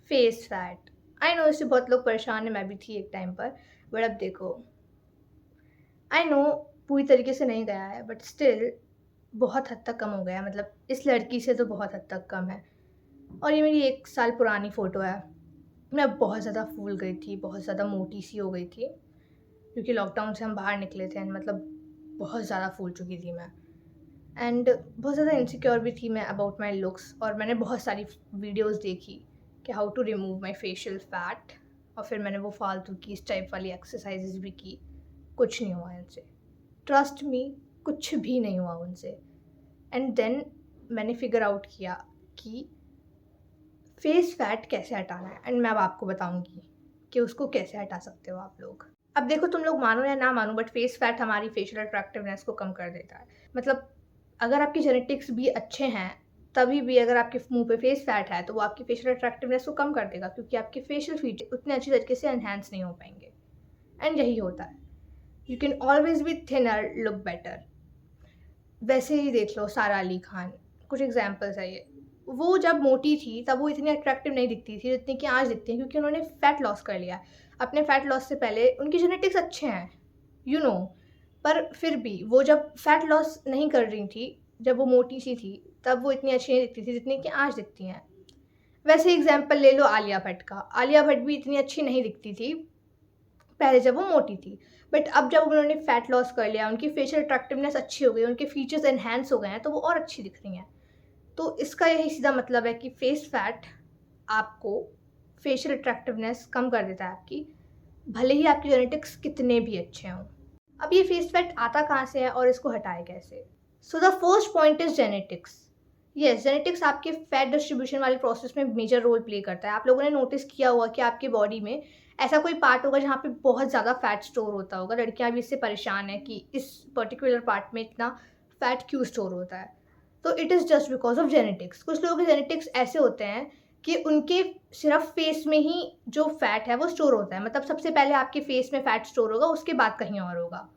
Face fat. I know इससे बहुत लोग परेशान हैं, मैं भी थी एक टाइम पर। बट अब देखो, आई नो पूरी तरीके से नहीं गया है बट स्टिल बहुत हद तक कम हो गया है। मतलब इस लड़की से तो बहुत हद तक कम है। और ये मेरी 1 साल पुरानी फ़ोटो है। मैं बहुत ज़्यादा फूल गई थी, बहुत ज़्यादा मोटी सी हो गई थी, क्योंकि लॉकडाउन से हम बाहर निकले थे एंड मतलब बहुत ज़्यादा फूल चुकी थी मैं। एंड बहुत ज़्यादा इनसिक्योर भी थी मैं अबाउट माई लुक्स। और मैंने बहुत सारी वीडियोज़ देखी कि how to remove my facial fat. और फिर मैंने वो फालतू की इस टाइप वाली एक्सरसाइजेज भी की। कुछ नहीं हुआ इनसे, ट्रस्ट मी, कुछ भी नहीं हुआ उनसे। एंड देन मैंने फिगर आउट किया कि फेस फैट कैसे हटाना है, एंड मैं अब आपको बताऊंगी कि उसको कैसे हटा सकते हो आप लोग। अब देखो, तुम लोग मानो या ना मानो बट फेस फैट हमारी फेशियल अट्रैक्टिवनेस को कम कर देता है। मतलब अगर आपकी जेनेटिक्स भी अच्छे हैं तभी भी अगर आपके मुंह पे फेस फैट है तो वो आपकी फेशियल अट्रैक्टिवनेस को कम कर देगा, क्योंकि आपके फेशियल फीचर उतने अच्छी तरीके से एनहेंस नहीं हो पाएंगे। एंड यही होता है, you can always be thinner look better. वैसे ही देख लो सारा अली खान, कुछ एग्जाम्पल्स है ये। वो जब मोटी थी तब वो इतनी अट्रैक्टिव नहीं दिखती थी जितनी कि आज दिखती है, क्योंकि उन्होंने फ़ैट लॉस कर लिया। अपने फ़ैट लॉस से पहले उनकी जेनेटिक्स अच्छे हैं, यू नो, पर फिर भी वो जब फ़ैट लॉस नहीं कर रही थी, जब वो मोटी सी थी, तब वो इतनी अच्छी नहीं दिखती थी जितनी कि आज दिखती हैं। वैसे एग्जाम्पल ले लो आलिया भट्ट का। आलिया भट्ट भी इतनी अच्छी नहीं दिखती थी पहले जब वो मोटी थी, बट अब जब उन्होंने फ़ैट लॉस कर लिया, उनकी फेशियल अट्रैक्टिवनेस अच्छी हो गई, उनके फीचर्स एनहेंस हो गए हैं, तो वो और अच्छी दिख रही हैं। तो इसका यही सीधा मतलब है कि फेस फैट आपको फेशियल अट्रैक्टिवनेस कम कर देता है आपकी, भले ही आपके जेनेटिक्स कितने भी अच्छे हों। अब ये फेस फैट आता कहाँ से है और इसको हटाए कैसे? So the first point is genetics. Yes, genetics आपके फैट डिस्ट्रीब्यूशन वाले प्रोसेस में मेजर रोल प्ले करता है। आप लोगों ने नोटिस किया होगा कि आपके बॉडी में ऐसा कोई पार्ट होगा जहाँ पे बहुत ज़्यादा फैट स्टोर होता होगा। लड़कियाँ भी इससे परेशान हैं कि इस पर्टिकुलर पार्ट में इतना फैट क्यों स्टोर होता है। तो it is just because of genetics. कुछ लोगों के जेनेटिक्स ऐसे होते हैं कि उनके सिर्फ फेस में ही जो फैट है वो स्टोर होता है। मतलब सबसे पहले आपके फेस में फैट स्टोर होगा, उसके बाद कहीं और होगा।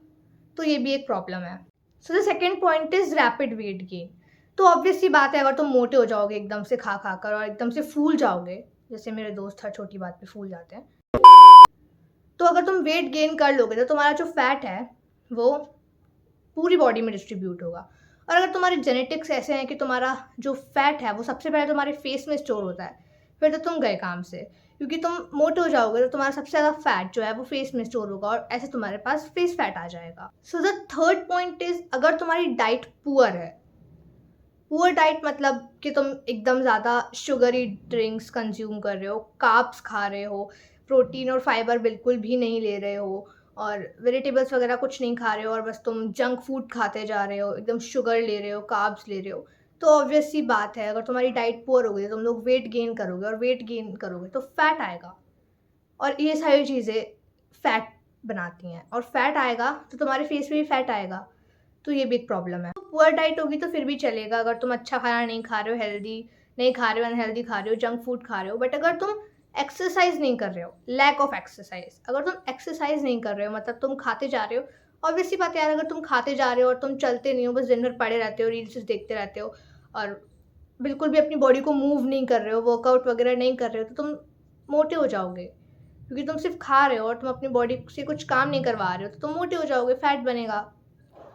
तो ये भी एक प्रॉब्लम है। So the second point is rapid weight gain. तो ऑब्वियस सी बात है, अगर तुम मोटे हो जाओगे एकदम से खा खा कर और एकदम से फूल जाओगे, जैसे मेरे दोस्त हर छोटी बात पे फूल जाते हैं, तो अगर तुम वेट गेन कर लोगे तो तुम्हारा जो फैट है वो पूरी बॉडी में डिस्ट्रीब्यूट होगा। और अगर तुम्हारे जेनेटिक्स ऐसे हैं कि तुम्हारा जो फैट है वो सबसे पहले तुम्हारे फेस में स्टोर होता है, फिर तो तुम गए काम से, क्योंकि तुम मोटे हो जाओगे तो तुम्हारा सबसे ज़्यादा फैट जो है वो फेस में स्टोर होगा और ऐसे तुम्हारे पास फेस फैट आ जाएगा। So the third point is, अगर तुम्हारी डाइट पुअर है, पुअर डाइट मतलब कि तुम एकदम ज़्यादा शुगरी ड्रिंक्स कंज्यूम कर रहे हो, कार्ब्स खा रहे हो, प्रोटीन और फाइबर बिल्कुल भी नहीं ले रहे हो, और वेजिटेबल्स वगैरह कुछ नहीं खा रहे हो और बस तुम जंक फूड खाते जा रहे हो, एकदम शुगर ले रहे हो, कार्ब्स ले रहे हो, तो ऑब्वियस सी बात है अगर तुम्हारी डाइट पुअर होगी तो तुम लोग वेट गेन करोगे, और वेट गेन करोगे तो फैट आएगा। और ये सारी चीज़ें फैट बनाती हैं, और फैट आएगा तो तुम्हारे फेस पे भी फैट आएगा। तो ये भी एक प्रॉब्लम है। पुअर डाइट होगी तो फिर भी चलेगा, अगर तुम अच्छा खाना नहीं खा रहे हो, हेल्दी नहीं खा रहे हो, अनहेल्दी खा रहे हो, जंक फूड खा रहे हो। बट अगर तुम एक्सरसाइज नहीं कर रहे हो, लैक ऑफ एक्सरसाइज, अगर तुम एक्सरसाइज नहीं कर रहे हो मतलब तुम खाते जा रहे हो, ऑब्वियसली बात है यार, अगर तुम खाते जा रहे हो और तुम चलते नहीं हो, बस दिन भर पड़े रहते हो, रील्स देखते रहते हो और बिल्कुल भी अपनी बॉडी को मूव नहीं कर रहे हो, वर्कआउट वगैरह नहीं कर रहे हो, तो तुम मोटे हो जाओगे, क्योंकि तुम सिर्फ खा रहे हो और तुम अपनी बॉडी से कुछ काम नहीं करवा रहे हो, तो तुम मोटे हो जाओगे, फैट बनेगा,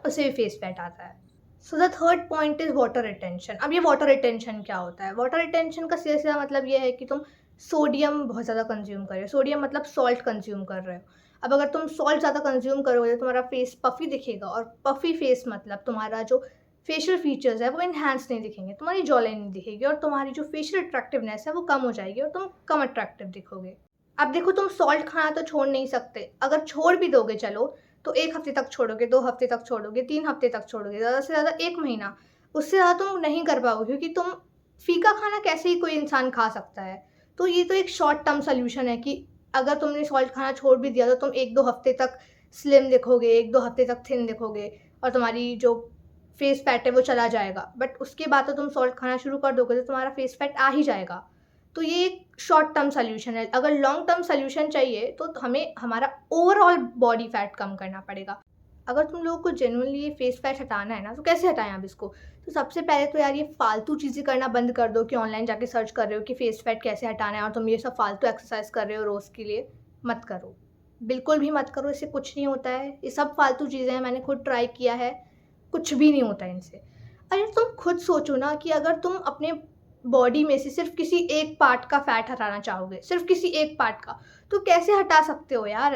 उससे भी फेस फैट आता है। So the third point is water retention. अब ये वाटर रिटेंशन क्या होता है? वाटर रिटेंशन का सीधा सीधा मतलब ये है कि तुम सोडियम बहुत ज़्यादा कंज्यूम कर रहे हो। सोडियम मतलब सॉल्ट कंज्यूम कर रहे हो। अब अगर तुम सॉल्ट ज़्यादा कंज्यूम करोगे तो तुम्हारा फेस पफी दिखेगा, और पफी फेस मतलब तुम्हारा जो फेशियल फीचर्स है वो इन्हांस नहीं दिखेंगे, तुम्हारी जॉ लाइन नहीं दिखेगी, और तुम्हारी जो फेशियल अट्रैक्टिवनेस है वो कम हो जाएगी और तुम कम अट्रैक्टिव दिखोगे। अब देखो, तुम सॉल्ट खाना तो छोड़ नहीं सकते। अगर छोड़ भी दोगे चलो, तो 1 हफ्ते तक छोड़ोगे, 2 हफ्ते तक छोड़ोगे, 3 हफ्ते तक छोड़ोगे, ज़्यादा से ज़्यादा 1 महीना। उससे ज़्यादा तुम नहीं कर पाओगे, क्योंकि तुम फीका खाना कैसे ही कोई इंसान खा सकता है। तो ये तो एक शॉर्ट टर्म सॉल्यूशन है कि अगर तुमने सॉल्ट खाना छोड़ भी दिया तो तुम 1-2 हफ्ते तक स्लिम दिखोगे, 1-2 हफ्ते तक थिन दिखोगे, और तुम्हारी जो फेस फैट है वो चला जाएगा। बट उसके बाद तो तुम सॉल्ट खाना शुरू कर दोगे तो तुम्हारा फेस फैट आ ही जाएगा। तो ये एक शॉर्ट टर्म सॉल्यूशन है। अगर लॉन्ग टर्म सॉल्यूशन चाहिए तो हमें हमारा ओवरऑल बॉडी फैट कम करना पड़ेगा। अगर तुम लोगों को जेन्युइनली ये फेस फैट हटाना है ना, तो कैसे हटाएँ आप इसको? तो सबसे पहले तो यार ये फालतू चीज़ें करना बंद कर दो कि ऑनलाइन जाके सर्च कर रहे हो कि फेस फैट कैसे हटाना है और तुम ये सब फालतू एक्सरसाइज कर रहे हो रोज़ के लिए, मत करो। बिल्कुल भी मत करो, इससे कुछ नहीं होता है। ये सब फालतू चीज़ें हैं, मैंने खुद ट्राई किया है, कुछ भी नहीं होता इनसे। अरे तुम खुद सोचो ना कि अगर तुम अपने बॉडी में से सिर्फ़ किसी एक पार्ट का फैट हटाना चाहोगे, सिर्फ़ किसी एक पार्ट का, तो कैसे हटा सकते हो यार?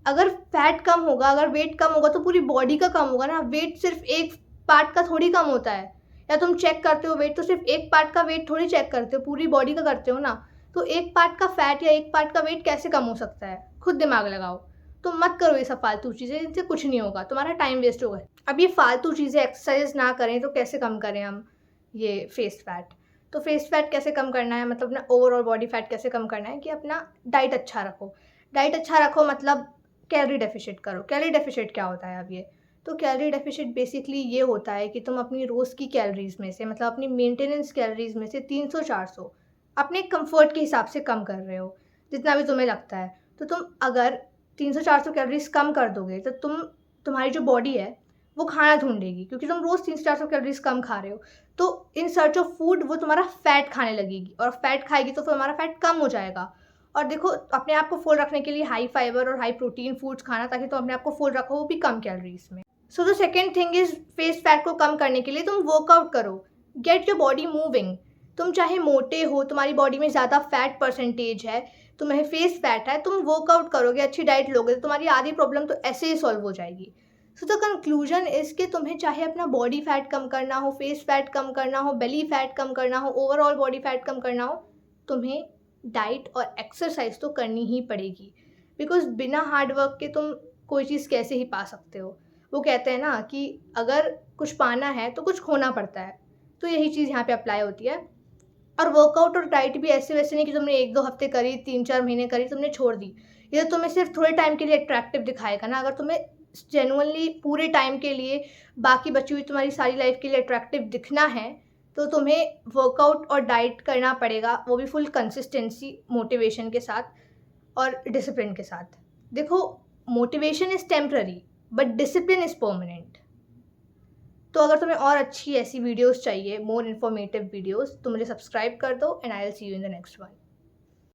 अगर फैट कम होगा, अगर वेट कम होगा तो पूरी बॉडी का कम होगा ना, वेट सिर्फ़ एक पार्ट का थोड़ी कम होता है। या तुम चेक करते हो वेट तो सिर्फ़ एक पार्ट का वेट थोड़ी चेक करते हो, पूरी बॉडी का करते हो ना। तो एक पार्ट का फैट या एक पार्ट का वेट कैसे कम हो सकता है? खुद दिमाग लगाओ। तो मत करो ये सब फालतू चीज़ें, इनसे कुछ नहीं होगा, तुम्हारा टाइम वेस्ट होगा। अब ये फालतू चीज़ें एक्सरसाइज़ ना करें तो कैसे कम करें हम ये फेस फैट? तो फेस फैट कैसे कम करना है, मतलब अपना ओवरऑल बॉडी फैट कैसे कम करना है कि अपना डाइट अच्छा रखो। डाइट अच्छा रखो मतलब कैलोरी डेफ़िशिट करो। कैलोरी डेफ़िशिट क्या होता है अब ये? तो कैलोरी डेफ़िशिट बेसिकली ये होता है कि तुम अपनी रोज़ की कैलोरीज़ में से, मतलब अपनी मेंटेनेंस कैलोरीज़ में से 300-400 अपने कम्फ़र्ट के हिसाब से कम कर रहे हो, जितना भी तुम्हें लगता है। तो तुम अगर 300-400 कैलोरीज़ कम कर दोगे तो तुम्हारी जो बॉडी है वो खाना ढूँढेगी, क्योंकि तुम रोज़ 300-400 कैलोरीज़ कम खा रहे हो। तो इन सर्च ऑफ फूड वो तुम्हारा फ़ैट खाने लगेगी और फ़ैट खाएगी तो फिर हमारा फ़ैट कम हो जाएगा। और देखो, अपने आप को फुल रखने के लिए हाई फाइबर और हाई प्रोटीन फूड्स खाना, ताकि तुम अपने आप को फुल रखो, वो भी कम कैलोरीज़ में। So the second thing is, face fat को कम करने के लिए तुम वर्कआउट करो। Get your body moving. तुम चाहे मोटे हो, तुम्हारी बॉडी में ज़्यादा फैट परसेंटेज है, तुम्हें फेस फैट है, तुम वर्कआउट करोगे, अच्छी डाइट लोगे तो तुम्हारी आधी प्रॉब्लम तो ऐसे ही सॉल्व हो जाएगी। सो द कंक्लूजन इज़ कि तुम्हें चाहे अपना बॉडी फैट कम करना हो, फेस फैट कम करना हो, बेली फैट कम करना हो, ओवरऑल बॉडी फैट कम करना हो, तुम्हें डाइट और एक्सरसाइज तो करनी ही पड़ेगी। बिकॉज़ बिना हार्ड वर्क के तुम कोई चीज़ कैसे ही पा सकते हो? वो कहते हैं ना कि अगर कुछ पाना है तो कुछ खोना पड़ता है। तो यही चीज़ यहाँ पे अप्लाई होती है। और वर्कआउट और डाइट भी ऐसे-वैसे नहीं कि तुमने 1-2 हफ्ते करी, 3-4 महीने करी, तुमने छोड़ दी। ये तो तुम्हें सिर्फ़ थोड़े टाइम के लिए अट्रैक्टिव दिखाएगा ना। अगर तुम्हें जेनुइनली पूरे टाइम के लिए, बाकी बची हुई तुम्हारी सारी लाइफ़ के लिए अट्रैक्टिव दिखना है, तो तुम्हें वर्कआउट और डाइट करना पड़ेगा, वो भी फुल कंसिस्टेंसी, मोटिवेशन के साथ और डिसिप्लिन के साथ। देखो, motivation is temporary but discipline is permanent. तो अगर तुम्हें और अच्छी ऐसी वीडियोज़ चाहिए, मोर इन्फॉर्मेटिव वीडियोज़, तो मुझे सब्सक्राइब कर दो and I will see you in the next one.